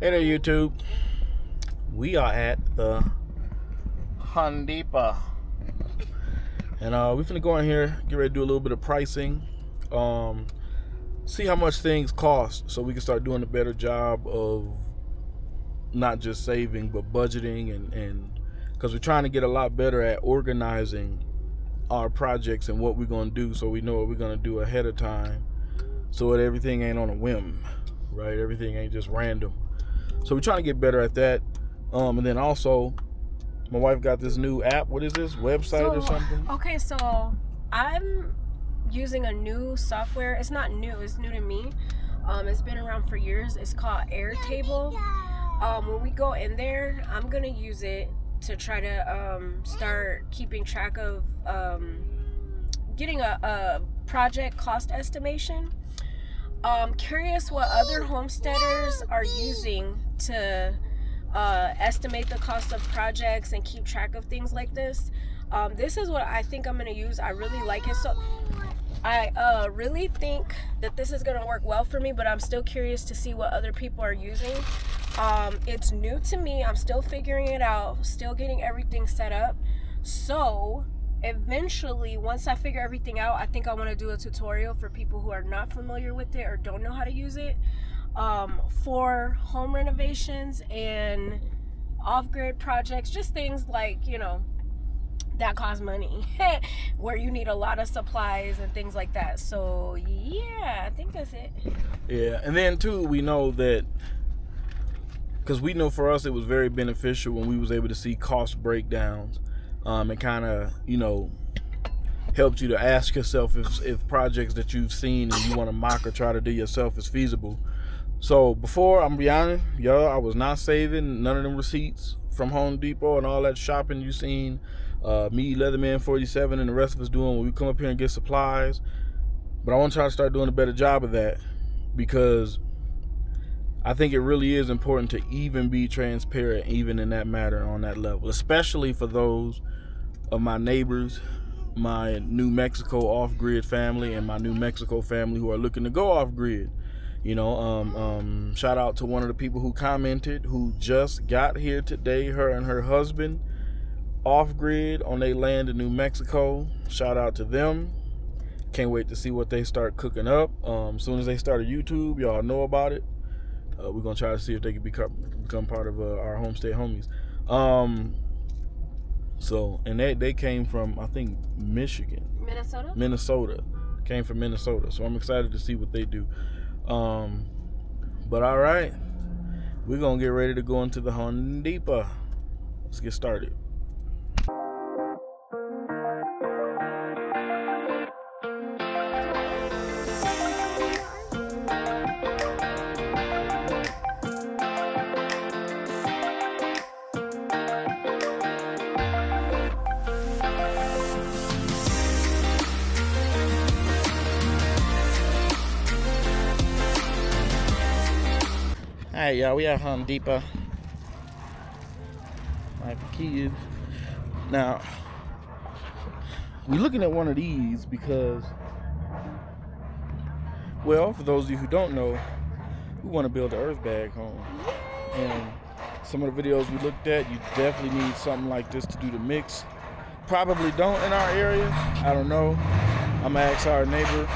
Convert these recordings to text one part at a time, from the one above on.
Hey there, YouTube. We are at the Hondepa, and we're finna go in here, get ready to do a little bit of pricing, see how much things cost, so we can start doing a better job of not just saving but budgeting, and because we're trying to get a lot better at organizing our projects and what we're gonna do, so we know what we're gonna do ahead of time, so that everything ain't on a whim, right? Everything ain't just random. So we're trying to get better at that. And then also, my wife got this new app. What is this? Website or something? Okay, so I'm using a new software. It's not new. It's new to me. It's been around for years. It's called Airtable. When we go in there, I'm going to use it to try to start keeping track of getting a project cost estimation. Curious what other homesteaders are using to estimate the cost of projects and keep track of things like this. This is what I think I'm going to use. I really like it. So I really think that this is going to work well for me, but I'm still curious to see what other people are using. It's new to me. I'm still figuring it out, still getting everything set up. So eventually, once I figure everything out, I think I want to do a tutorial for people who are not familiar with it or don't know how to use it, for home renovations and off-grid projects, just things like, that cost money, where you need a lot of supplies and things like that. So yeah, I think that's it. Yeah, and then too, we know that, because we know for us it was very beneficial when we was able to see cost breakdowns. It kind of, helped you to ask yourself if projects that you've seen and you want to mock or try to do yourself is feasible. So before, I'm be honest, y'all, I was not saving none of them receipts from Home Depot and all that shopping you seen me, Leatherman 47, and the rest of us doing when we come up here and get supplies. But I want to try to start doing a better job of that, because I think it really is important to even be transparent, even in that matter, on that level, especially for those of my neighbors, my New Mexico off-grid family and my New Mexico family who are looking to go off-grid. Shout out to one of the people who commented, who just got here today, her and her husband, off-grid on their land in New Mexico. Shout out to them. Can't wait to see what they start cooking up. As soon as they start a YouTube, y'all know about it. We're gonna try to see if they can become part of our Homestead homies. And they came from, I think, Minnesota. Came from Minnesota. So I'm excited to see what they do. But all right, we're gonna get ready to go into the Hondepa. Let's get started. Alright, y'all, we at Hondepa. My kids. Now, we're looking at one of these because, well, for those of you who don't know, we want to build an earth bag home. And some of the videos we looked at, you definitely need something like this to do the mix. Probably don't in our area. I don't know. I'm going to ask our neighbor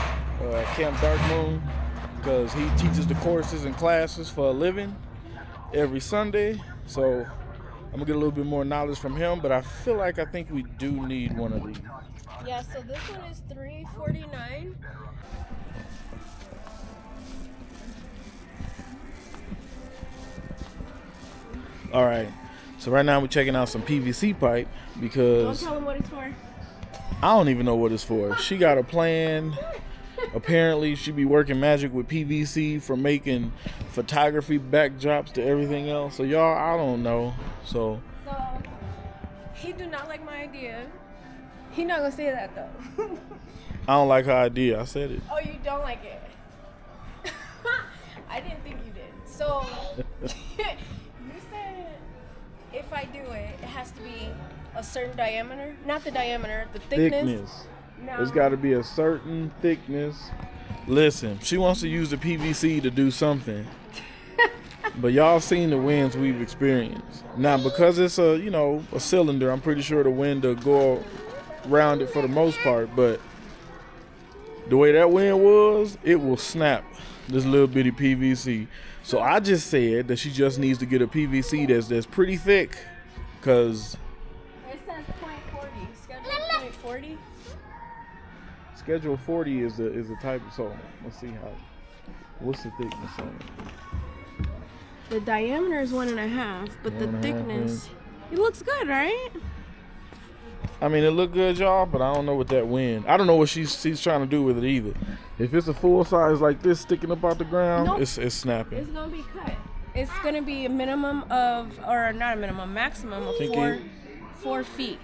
at Camp Dark Moon, because he teaches the courses and classes for a living every Sunday. So I'm gonna get a little bit more knowledge from him, but I think we do need one of these. Yeah, so this one is $3.49. All right, so right now we're checking out some PVC pipe, because Don't tell him what it's for. I don't even know what it's for. She got a plan. Apparently, she be working magic with PVC for making photography backdrops to everything else. So y'all, I don't know. So he do not like my idea. He not gonna say that though. I don't like her idea. I said it. Oh, you don't like it? I didn't think you did. So you said if I do it, it has to be a certain diameter. Not the diameter, the thickness. No. It's got to be a certain thickness. Listen, she wants to use the PVC to do something. But y'all seen the winds we've experienced. Now, because it's a, you know, a cylinder, I'm pretty sure the wind will go around it for the most part. But the way that wind was, it will snap this little bitty PVC. So I just said that she just needs to get a PVC that's pretty thick, because It says .40. Schedule .40. Schedule 40 is the type. So let's see what's the thickness on it. The diameter is 1.5, but the 1.5 thickness, it looks good, right? I mean, it look good, y'all, but I don't know what that wind. I don't know what she's trying to do with it either. If it's a full size like this sticking up out the ground, Nope. it's snapping. It's gonna be cut. It's gonna be a minimum of, or not a minimum, maximum of 4 feet.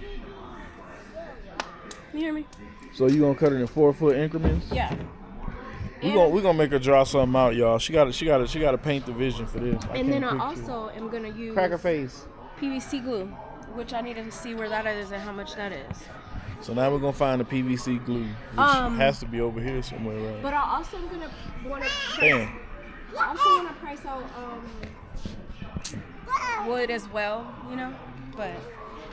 You hear me? So you gonna cut it in 4-foot increments? Yeah. We gonna make her draw something out, y'all. She gotta paint the vision for this. And then I also am gonna use cracker face PVC glue, which I need to see where that is and how much that is. So now we're gonna find the PVC glue, which has to be over here somewhere, right? But I also am gonna want to price out wood as well, you know. But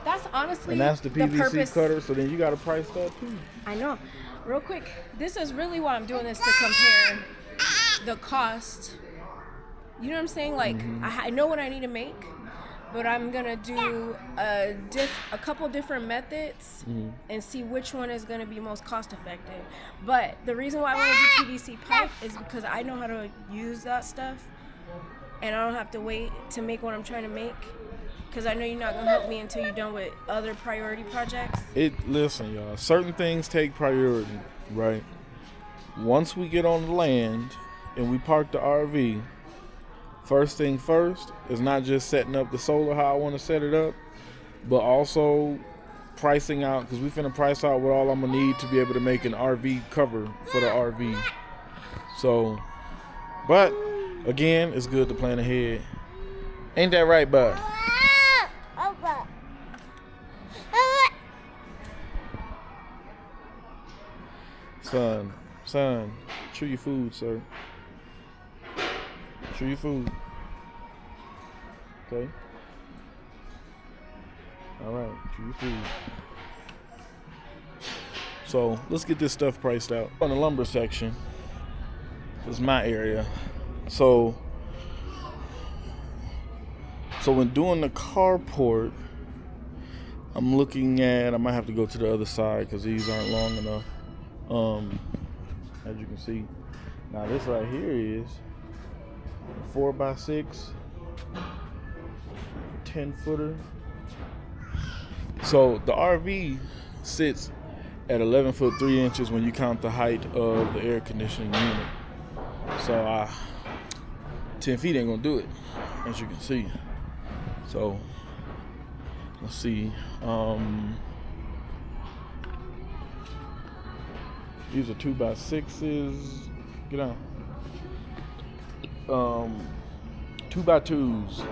that's honestly and that's the PVC purpose. cutter. So then you gotta price that too. I know. Real quick, this is really why I'm doing this, to compare the cost. You know what I'm saying? Like, I know what I need to make, but I'm gonna do a couple different methods and see which one is gonna be most cost effective. But the reason why I want to do PVC pipe is because I know how to use that stuff, and I don't have to wait to make what I'm trying to make. Because I know you're not gonna help me until you're done with other priority projects. Listen, y'all. Certain things take priority, right? Once we get on the land and we park the RV, first thing first is not just setting up the solar how I want to set it up, but also pricing out, because we finna price out what all I'm gonna need to be able to make an RV cover for the RV. So, but again, it's good to plan ahead. Ain't that right, bud? Son, chew your food, sir. Chew your food. Okay? Alright, chew your food. So, let's get this stuff priced out. On the lumber section, this is my area. So when doing the carport, I'm looking at, I might have to go to the other side because these aren't long enough. As you can see, now this right here is 4x6 10-footer. So the RV sits at 11 foot 3 inches when you count the height of the air conditioning unit. So 10 feet ain't gonna do it, as you can see. So let's see. These are 2x6s. Get out. 2x2s.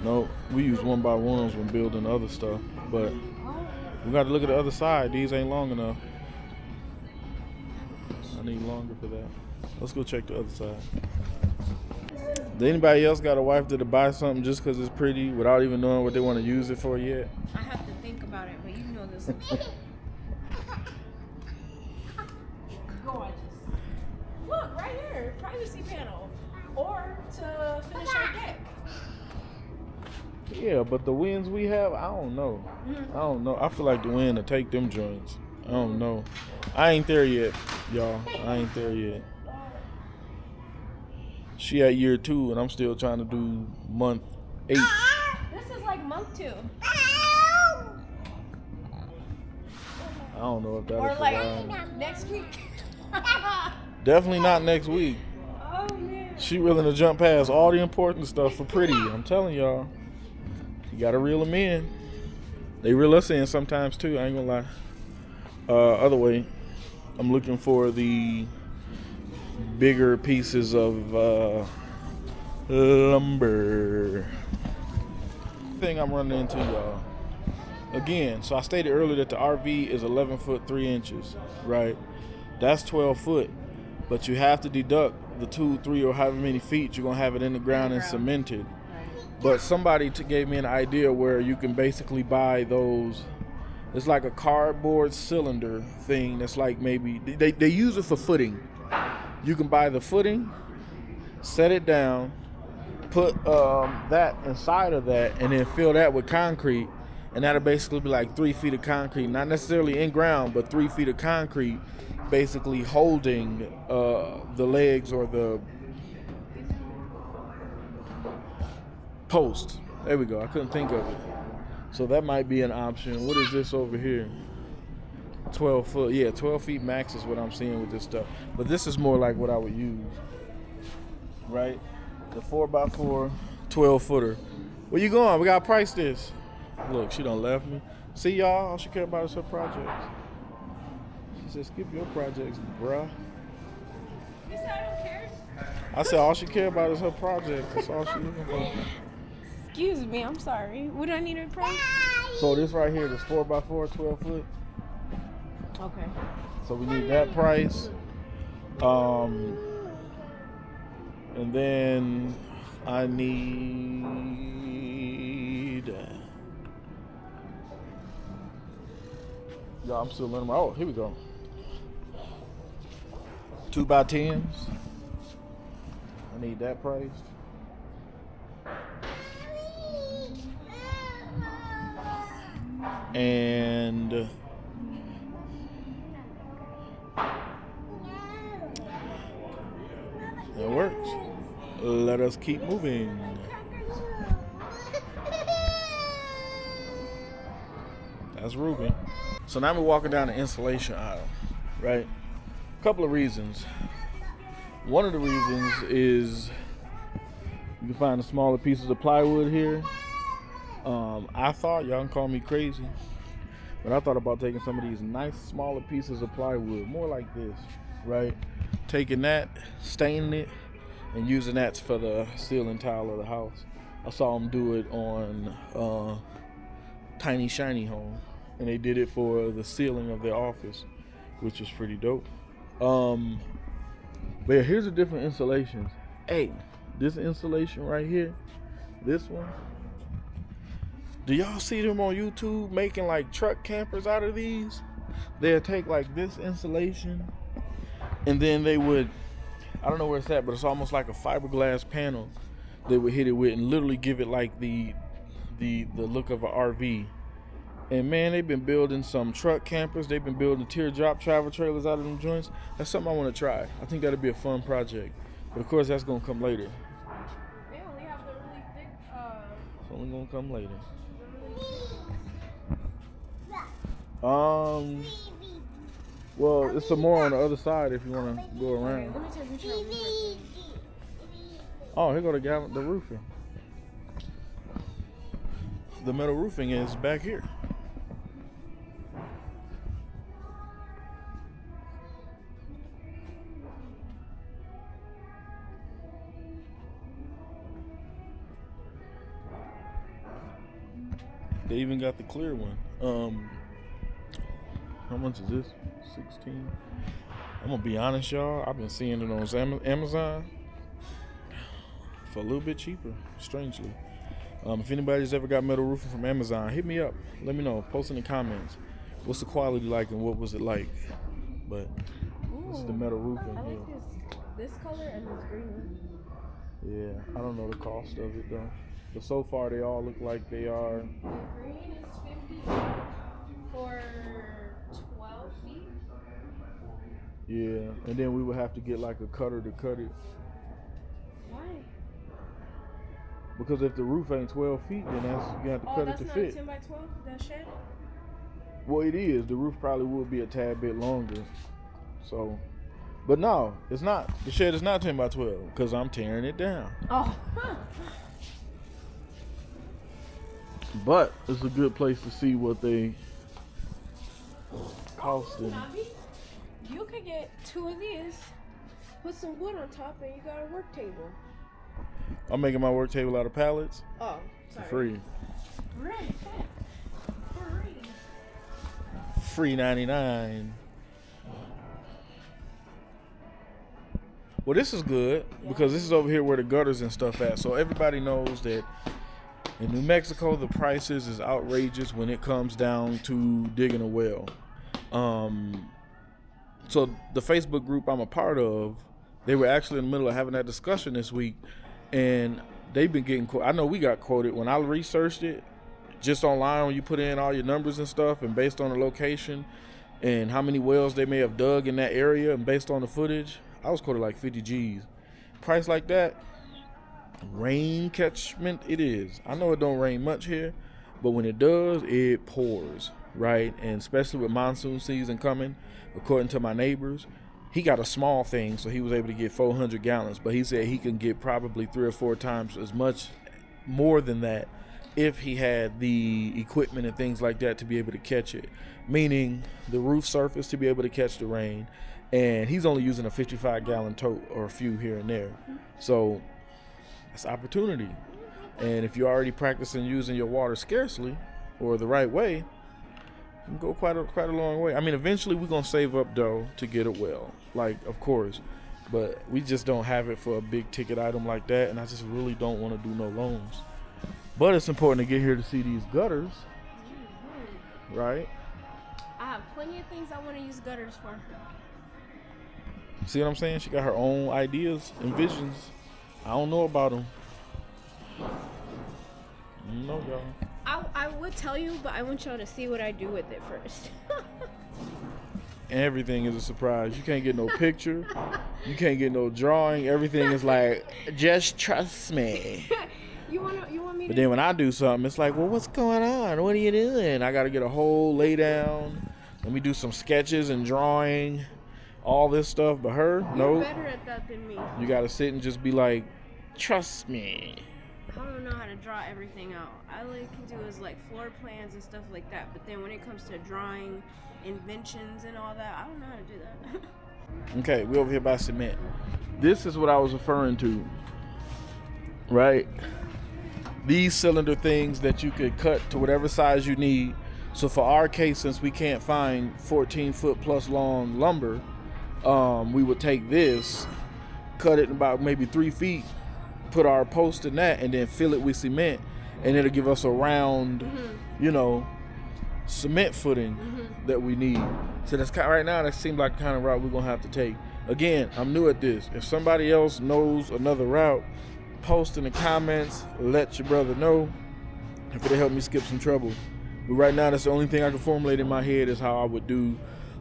No, we use 1x1s when building other stuff, but we got to look at the other side. These ain't long enough. I need longer for that. Let's go check the other side. Did anybody else got a wife that'll buy something just because it's pretty without even knowing what they want to use it for yet? I have to think about it, but you know this. Gorgeous. Look, right here, privacy panel. Or to finish our deck. Yeah, but the winds we have, I don't know. I don't know. I feel like the wind will take them joints. I don't know. I ain't there yet, y'all. I ain't there yet. She at year 2 and I'm still trying to do month 8. This is like month 2. I don't know if that'll Or like survive. next week. Definitely not next week. Oh man. She willing to jump past all the important stuff for pretty. I'm telling y'all. You gotta reel them in. They reel us in sometimes too, I ain't gonna lie. Other way, I'm looking for the bigger pieces of lumber. Thing I'm running into, y'all. Again, so I stated earlier that the RV is 11 foot 3 inches, right? That's 12 foot, but you have to deduct the 2, 3, or however many feet, you're gonna have it in the ground and cemented. Right. But somebody gave me an idea where you can basically buy those. It's like a cardboard cylinder thing that's like maybe they use it for footing. You can buy the footing, set it down, put that inside of that, and then fill that with concrete, and that'll basically be like 3 feet of concrete, not necessarily in ground, but 3 feet of concrete, basically holding the legs or the post. There we go. I couldn't think of it. So that might be an option. What is this over here? 12 foot. Yeah, 12 feet max is what I'm seeing with this stuff. But this is more like what I would use, right? The 4x4, 12 footer. Where you going? We gotta price this. Look, she done left me. See y'all, all she care about is her projects. She said, skip your projects, bruh. You said I don't care? I said all she care about is her projects. That's all she looking for. Excuse me, I'm sorry. What do I need to price? So this right here, this 4x4, 12 foot. Okay. So we need that price. And then I need. Yeah, I'm still learning. Oh, here we go. 2x10s. I need that price. And that works. Let us keep moving. That's Ruben. So now we're walking down the insulation aisle, right? A couple of reasons. One of the reasons is you can find the smaller pieces of plywood here. I thought, y'all can call me crazy, but I thought about taking some of these nice smaller pieces of plywood, more like this, right? Taking that, staining it, and using that for the ceiling tile of the house. I saw them do it on Tiny Shiny Home, and they did it for the ceiling of their office, which was pretty dope. But yeah, here's the different insulations. Hey, this insulation right here, this one. Do y'all see them on YouTube making like truck campers out of these? They'll take like this insulation, and then they would, I don't know where it's at, but it's almost like a fiberglass panel they would hit it with and literally give it like the look of an RV. And man, they've been building some truck campers. They've been building teardrop travel trailers out of them joints. That's something I want to try. I think that'd be a fun project. But of course, that's gonna come later. They only have the really thick. It's only gonna come later. Well, it's some more on the other side if you want to go around. Let me take a picture of it. Oh, here go the roofing. The metal roofing is back here. They even got the clear one. How much is this? 16. I'm gonna be honest, y'all. I've been seeing it on Amazon for a little bit cheaper, strangely. If anybody's ever got metal roofing from Amazon, hit me up. Let me know. Post in the comments. What's the quality like and what was it like? But this is the metal roofing I here. like this color and this green one. Yeah, I don't know the cost of it though. But so far they all look like they are. The green is 50 for 12 feet. Yeah, and then we would have to get like a cutter to cut it. Why? Because if the roof ain't 12 feet, then you have to cut it to fit. Oh, that's not 10 by 12, that shed? Well, it is. The roof probably would be a tad bit longer. So, but no, it's not. The shed is not 10 by 12 because I'm tearing it down. Oh. But it's a good place to see what they costing. You could get 2 of these, put some wood on top, and you got a work table. I'm making my work table out of pallets Oh, for sorry. free. Right. Free 99. Well, this is good because this is over here where the gutters and stuff at. So everybody knows that in New Mexico, the prices is outrageous when it comes down to digging a well. So the Facebook group I'm a part of, they were actually in the middle of having that discussion this week, and they've been getting quoted. I know we got quoted when I researched it, just online when you put in all your numbers and stuff, and based on the location and how many wells they may have dug in that area, and based on the footage, I was quoted like 50 G's. Price like that, rain catchment it is. I know it don't rain much here, but when it does, it pours, right? And especially with monsoon season coming, according to my neighbors, he got a small thing, so he was able to get 400 gallons, but he said he can get probably 3 or 4 times as much more than that if he had the equipment and things like that to be able to catch it, meaning the roof surface to be able to catch the rain. And he's only using a 55-gallon tote or a few here and there. So that's opportunity. And if you're already practicing using your water scarcely or the right way, you can go quite a long way. I mean, eventually we're going to save up dough to get a well, like, of course. But we just don't have it for a big ticket item like that. And I just really don't want to do no loans. But it's important to get here to see these gutters, right? I have plenty of things I want to use gutters for. See what I'm saying? She got her own ideas and visions. I don't know about them. No, y'all. I would tell you, but I want y'all to see what I do with it first. Everything is a surprise. You can't get no picture. You can't get no drawing. Everything is like, just trust me. You want me to? But then when I do something, it's like, well, what's going on? What are you doing? I got to get a whole lay down. Let me do some sketches and drawing. All this stuff, but her, no. You're better at that than me. You gotta sit and just be like, trust me. I don't know how to draw everything out. I can do is like floor plans and stuff like that, but then when it comes to drawing inventions and all that, I don't know how to do that. Okay, we over here by cement. This is what I was referring to, right? These cylinder things that you could cut to whatever size you need. So for our case, since we can't find 14-foot plus long lumber, we would take this, cut it about maybe 3 feet, put our post in that, and then fill it with cement, and it'll give us a round, cement footing that we need. So that's right now, that seems like the kind of route we're gonna have to take. Again, I'm new at this. If somebody else knows another route, post in the comments, let your brother know if it'll help me skip some trouble. But right now, that's the only thing I can formulate in my head is how I would do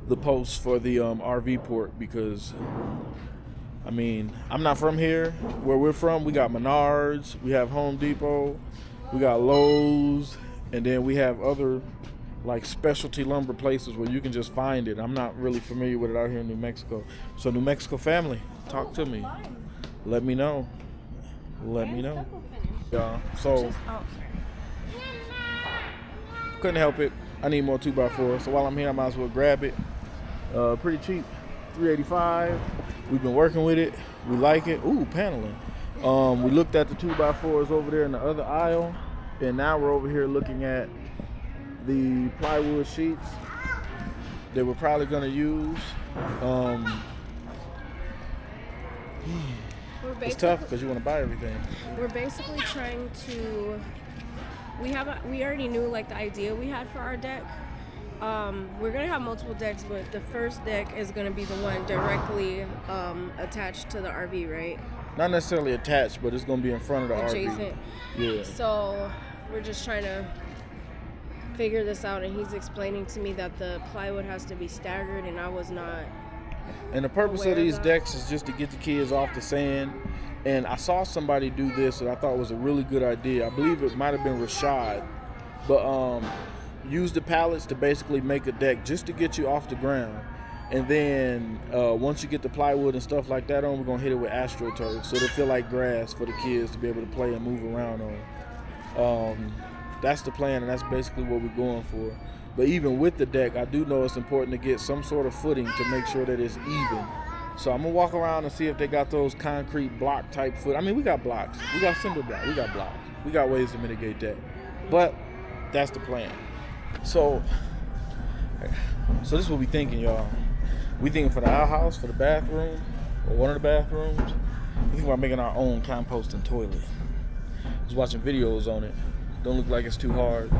the posts for the RV port, because I mean, I'm not from here. Where we're from, we got Menards, we have Home Depot, we got Lowe's, and then we have other like specialty lumber places where you can just find it. I'm not really familiar with it out here in New Mexico. So New Mexico family, talk to me. Let me know. Let me know. Yeah. So couldn't help it. I need more 2x4. So while I'm here, I might as well grab it. Pretty cheap, $3.85. We've been working with it. We like it. Ooh, paneling. We looked at the 2x4s over there in the other aisle, and now we're over here looking at the plywood sheets that we're probably gonna use. It's tough because you want to buy everything. We're basically trying to. We already knew like the idea we had for our deck. We're gonna have multiple decks, but the first deck is gonna be the one directly attached to the RV, right? Not necessarily attached, but it's gonna be in front of the adjacent. RV. Yeah. So we're just trying to figure this out, and he's explaining to me that the plywood has to be staggered, and I was not. And the purpose of these decks is just to get the kids off the sand. And I saw somebody do this that I thought was a really good idea. I believe it might have been Rashad. But use the pallets to basically make a deck just to get you off the ground. And then once you get the plywood and stuff like that on, we're going to hit it with AstroTurf. So it'll feel like grass for the kids to be able to play and move around on. That's the plan, and that's basically what we're going for. But even with the deck, I do know it's important to get some sort of footing to make sure that it's even. So I'm going to walk around and see if they got those concrete block type foot. I mean, we got blocks. We got cinder block. We got blocks. We got ways to mitigate that. But that's the plan. So this is what we thinking, y'all. We thinking for the outhouse, for the bathroom, or one of the bathrooms. I think about making our own composting toilet. I was watching videos on it. Don't look like it's too hard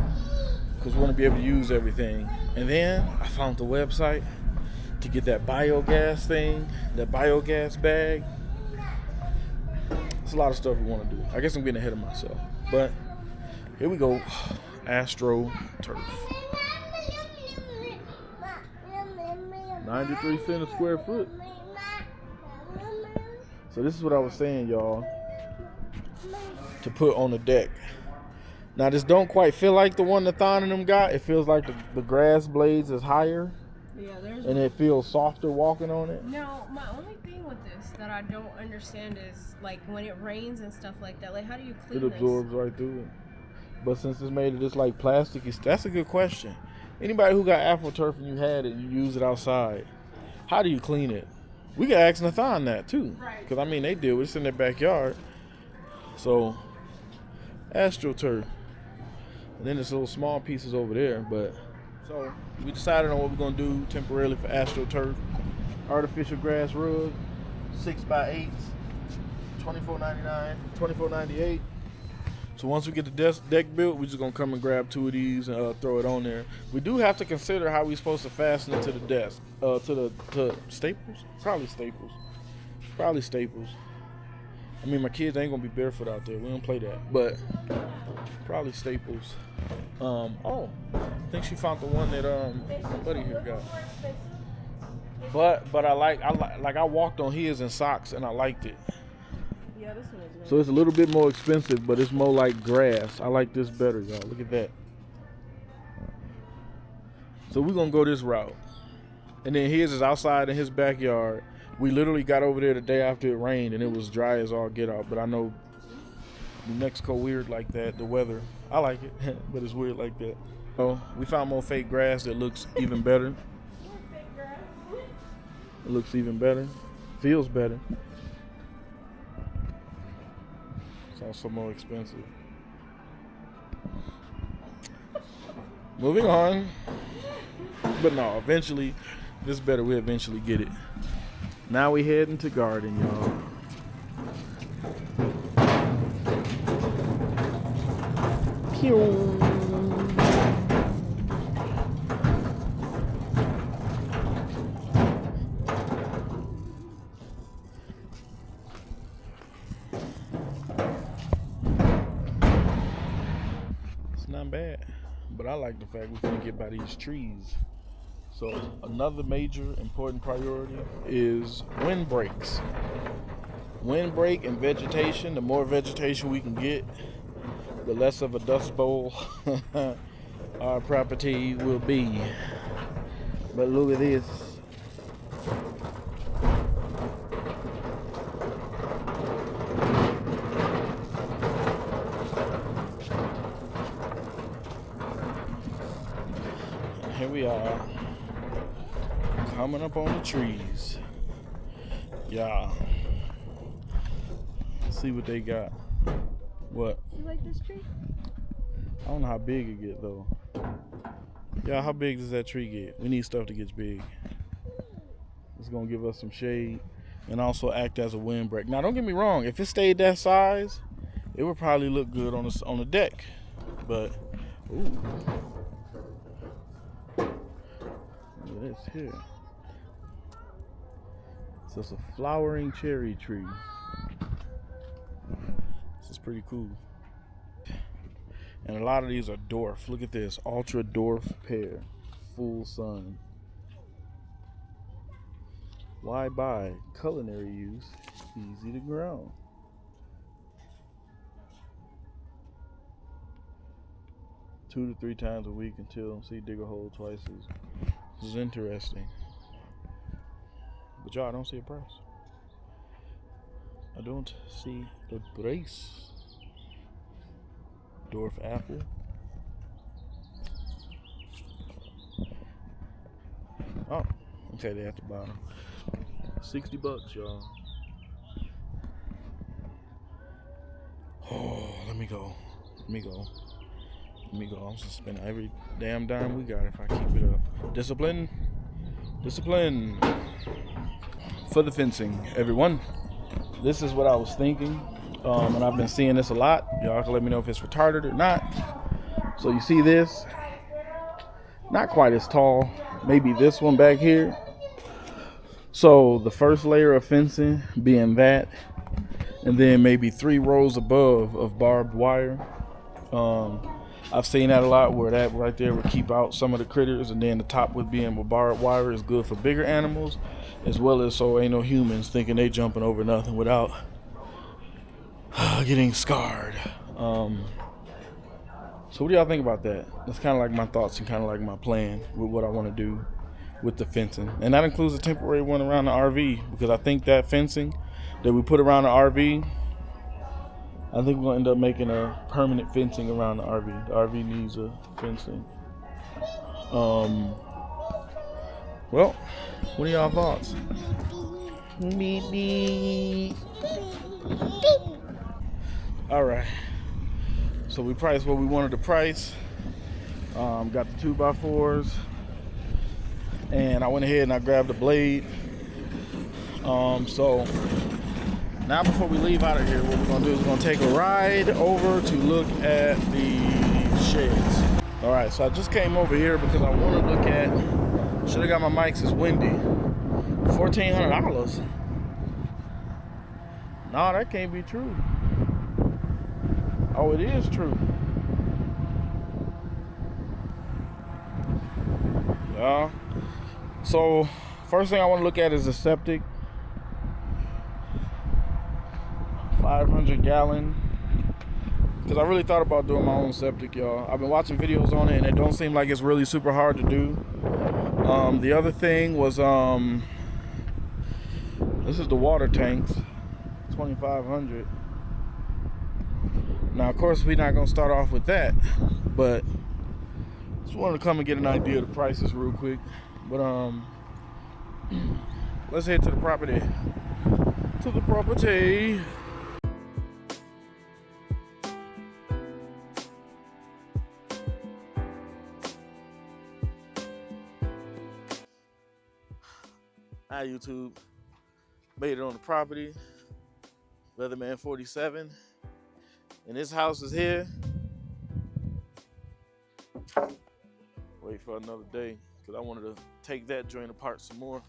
because we want to be able to use everything. And then I found the website to get that biogas thing, that biogas bag. It's a lot of stuff we want to do. I guess I'm getting ahead of myself. But here we go. AstroTurf. 93 cents a square foot. So this is what I was saying, y'all, to put on the deck. Now this don't quite feel like the one that Thon and them got. It feels like the grass blades is higher. Yeah, and it feels softer walking on it. Now, my only thing with this that I don't understand is, like, when it rains and stuff like that, like, how do you clean this? It absorbs right through it. But since it's made of this, like, plasticky, that's a good question. Anybody who got AstroTurf and you had it and you use it outside, how do you clean it? We could ask Nathan that, too. Right. Because, I mean, they deal with it in their backyard. So, AstroTurf. And then there's little small pieces over there, but... So, we decided on what we're going to do temporarily for AstroTurf. Artificial grass rug, 6x8, $24.99, $24.98. So once we get the deck built, we're just going to come and grab 2 of these and throw it on there. We do have to consider how we're supposed to fasten it to the desk. To staples? Probably staples. Probably staples. I mean, my kids ain't going to be barefoot out there. We don't play that. But probably staples. I think she found the one that Buddy here got. But I walked on his in socks and I liked it. Yeah, this one is nice. So it's a little bit more expensive, but it's more like grass. I like this better, y'all. Look at that. So we're gonna go this route. And then his is outside in his backyard. We literally got over there the day after it rained and it was dry as all get out. But I know New Mexico weird like that, the weather. I like it, but it's weird like that. So we found more fake grass that looks even better. It looks even better. Feels better. It's also more expensive. Moving on. But no, eventually, this better. We eventually get it. Now we heading to garden, y'all. Pew. Not bad, but I like the fact we can get by these trees. So another major important priority is windbreaks. Windbreak and vegetation. The more vegetation we can get, the less of a dust bowl our property will be. But look at this. Here we are, coming up on the trees. Yeah. Let's see what they got. What? You like this tree? I don't know how big it get though. Yeah, how big does that tree get? We need stuff that gets big. It's gonna give us some shade and also act as a windbreak. Now, don't get me wrong. If it stayed that size, it would probably look good on the deck. But, ooh. Look at this here. So it's a flowering cherry tree. This is pretty cool. And a lot of these are dwarf. Look at this. Ultra dwarf pear. Full sun. Why buy? Culinary use. Easy to grow. Two to 3 times a week until dig a hole twice. This is interesting. But y'all, I don't see a price. I don't see the price. Dwarf apple. Oh, okay, they at the bottom. $60, y'all. Oh, let me go. I'm just spending every damn dime we got if I keep it up. Discipline. Discipline for the fencing, everyone. This is what I was thinking, and I've been seeing this a lot. Y'all can let me know if it's retarded or not. So you see this, not quite as tall, maybe this one back here. So the first layer of fencing being that, and then maybe 3 rows above of barbed wire. I've seen that a lot, where that right there would keep out some of the critters, and then the top would be in with barbed wire is good for bigger animals, as well as so ain't no humans thinking they jumping over nothing without getting scarred. So what do y'all think about that? That's kind of like my thoughts and kind of like my plan with what I want to do with the fencing. And that includes a temporary one around the RV, because I think that fencing that we put around the RV, I think we're going to end up making a permanent fencing around the RV. The RV needs a fencing. Well, what are y'all thoughts? Beep, beep. All right. So we priced what we wanted to price. Got the 2x4s. And I went ahead and I grabbed a blade. So now before we leave out of here, what we're going to do is we're going to take a ride over to look at the sheds. All right, so I just came over here because I want to look at, should have got my mics, it's windy. $1,400. No, that can't be true. Oh, it is true. Yeah. So first thing I want to look at is the septic. 500 gallon. Because I really thought about doing my own septic, y'all. I've been watching videos on it and it don't seem like it's really super hard to do. The other thing was this is the water tanks, 2,500. Now of course we're not gonna start off with that, but just wanted to come and get an idea of the prices real quick. But let's head to the property. To the property. Hi YouTube, made it on the property. Leatherman 47, and this house is here. Wait for another day, because I wanted to take that joint apart some more.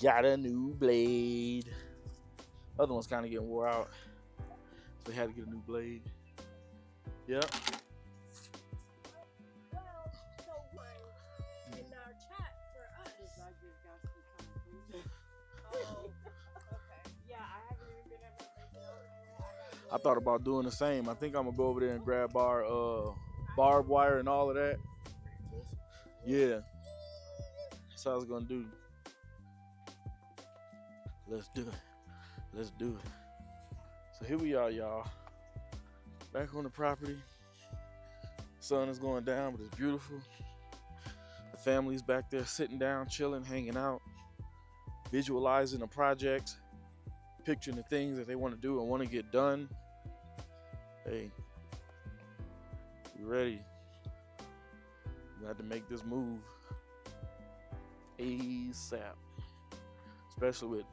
Got a new blade. Other one's kind of getting wore out, so we had to get a new blade. Yep. I thought about doing the same. I think I'm gonna go over there and grab our barbed wire and all of that. Yeah, that's what I was gonna do. Let's do it. Let's do it. So here we are, y'all. Back on the property. Sun is going down, but it's beautiful. The family's back there sitting down, chilling, hanging out, visualizing the project, picturing the things that they want to do and want to get done. Hey, we ready. We got to make this move ASAP, especially with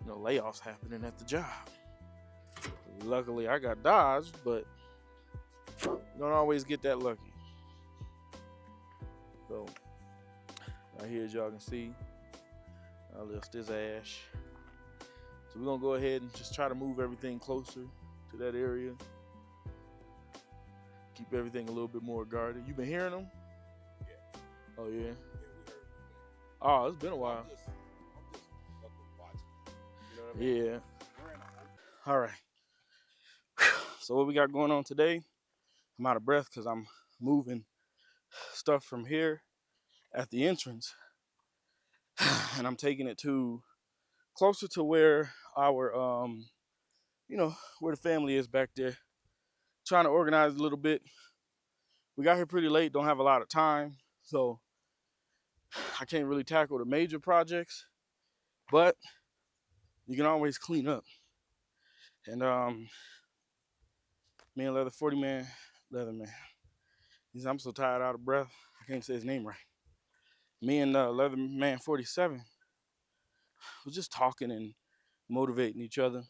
layoffs happening at the job. Luckily, I got dodged, but you don't always get that lucky. So, right here, as y'all can see, I list his ash. So we're gonna go ahead and just try to move everything closer to that area. Keep everything a little bit more guarded. You been hearing them? Yeah. Oh yeah? Yeah, we heard them. Oh, it's been a while. I'm just watching. You know what I mean? Yeah. All right. So what we got going on today, I'm out of breath because I'm moving stuff from here at the entrance and I'm taking it to closer to where our where the family is back there. Trying to organize a little bit. We got here pretty late, don't have a lot of time, so I can't really tackle the major projects, but you can always clean up. And Me and Leather 40 Man, Leather Man. I'm so tired, out of breath. I can't say his name right. Me and Leather Man 47 was just talking and motivating each other.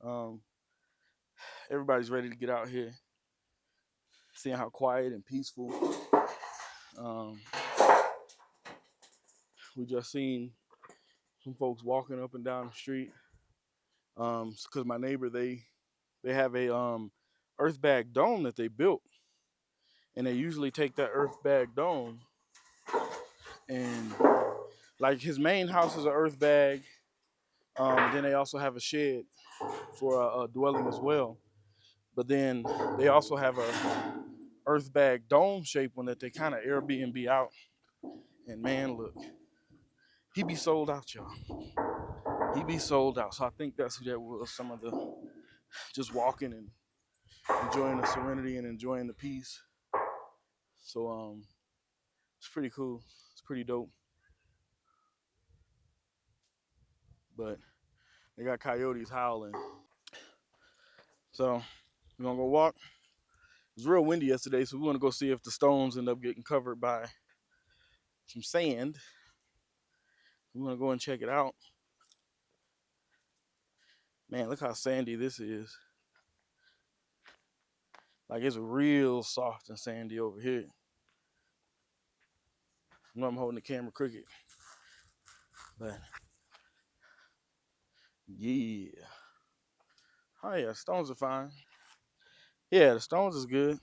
Um, everybody's ready to get out here, seeing how quiet and peaceful. Um, we just seen some folks walking up and down the street. Because my neighbor, they have a earth bag dome that they built, and they usually take that earth bag dome and like his main house is an earth bag. Then they also have a shed for a dwelling as well. But then they also have a earth bag dome shaped one that they kind of Airbnb out. And man, look, he be sold out, y'all. He be sold out. So I think that's who that was. Some of the just walking and enjoying the serenity and enjoying the peace. So it's pretty cool. It's pretty dope. But they got coyotes howling. So we're gonna go walk. It was real windy yesterday, so we want to go see if the stones end up getting covered by some sand. We want to go and check it out. Man, look how sandy this is. Like it's real soft and sandy over here. I know I'm holding the camera crooked, but yeah. Oh yeah, stones are fine. Yeah, the stones is good.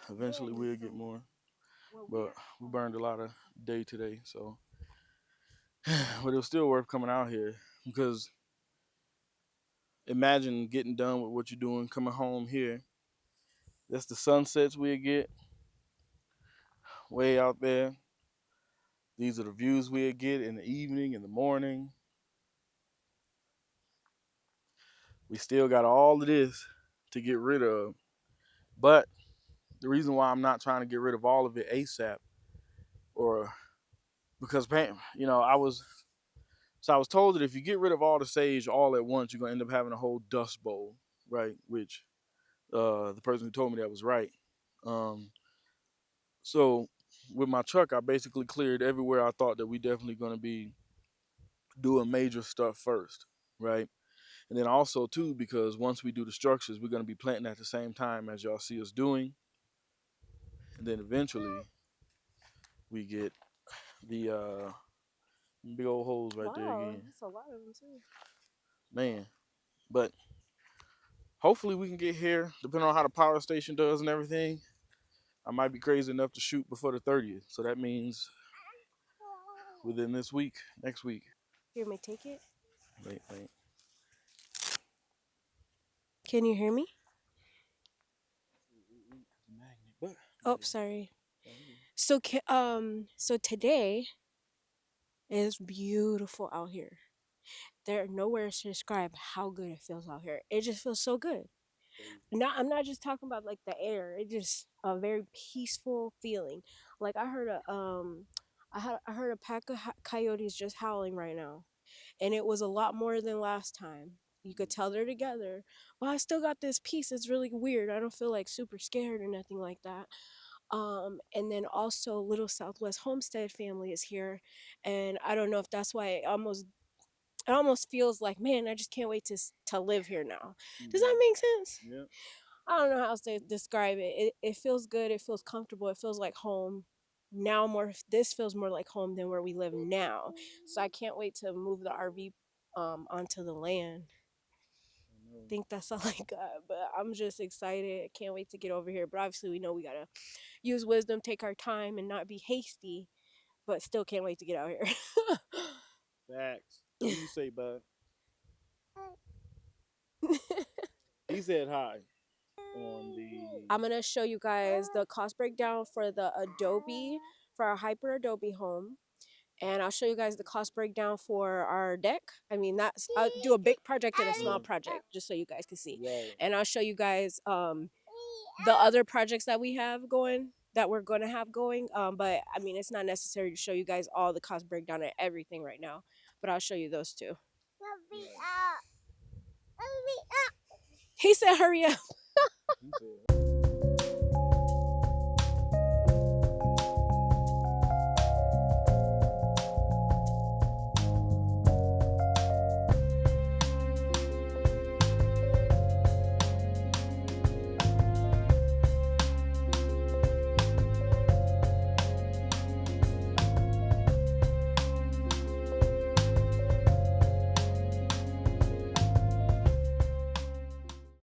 Eventually we'll get more, but we burned a lot of day today, so. But it was still worth coming out here because imagine getting done with what you're doing, coming home here. That's the sunsets we get way out there. These are the views we get in the evening, in the morning. We still got all of this to get rid of. But the reason why I'm not trying to get rid of all of it ASAP, or because I was told that if you get rid of all the sage all at once, you're gonna end up having a whole dust bowl, right? Which the person who told me that was right. Um, so with my truck, I basically cleared everywhere I thought that we definitely gonna be doing major stuff first, right? And then also too, because once we do the structures, we're gonna be planting at the same time as y'all see us doing, and then eventually we get the big old holes right there again. That's a lot of them too. Man, but hopefully we can get here, depending on how the power station does and everything. I might be crazy enough to shoot before the 30th, so that means within this week, next week. Hear me take it? Wait. Can you hear me? But Oh, sorry. So so today is beautiful out here. There are no words to describe how good it feels out here. It just feels so good. I'm not just talking about like the air. It just a very peaceful feeling. Like I heard a pack of coyotes just howling right now, and it was a lot more than last time. You could tell they're together, but I still got this peace. It's really weird. I don't feel like super scared or nothing like that. And then also Little Southwest Homestead family is here, and I don't know if that's why it almost feels like, man, I just can't wait to live here now. Does that make sense? yeah. I don't know how else to describe it. It feels good. It feels comfortable. It feels like home. Now more, this feels more like home than where we live now. So I can't wait to move the RV onto the land. I think that's all I got. But I'm just excited. I can't wait to get over here. But obviously, we know we gotta use wisdom, take our time, and not be hasty. But still, can't wait to get out here. Facts. What do you say, bud? He said hi on the. I'm gonna show you guys the cost breakdown for the Adobe, for our Hyper Adobe home, and I'll show you guys the cost breakdown for our deck. I mean, I'll do a big project and a small project just so you guys can see, Right. and I'll show you guys the other projects that we're going to have going. But I mean, it's not necessary to show you guys all the cost breakdown and everything right now, but I'll show you those too. He said, hurry up. He said.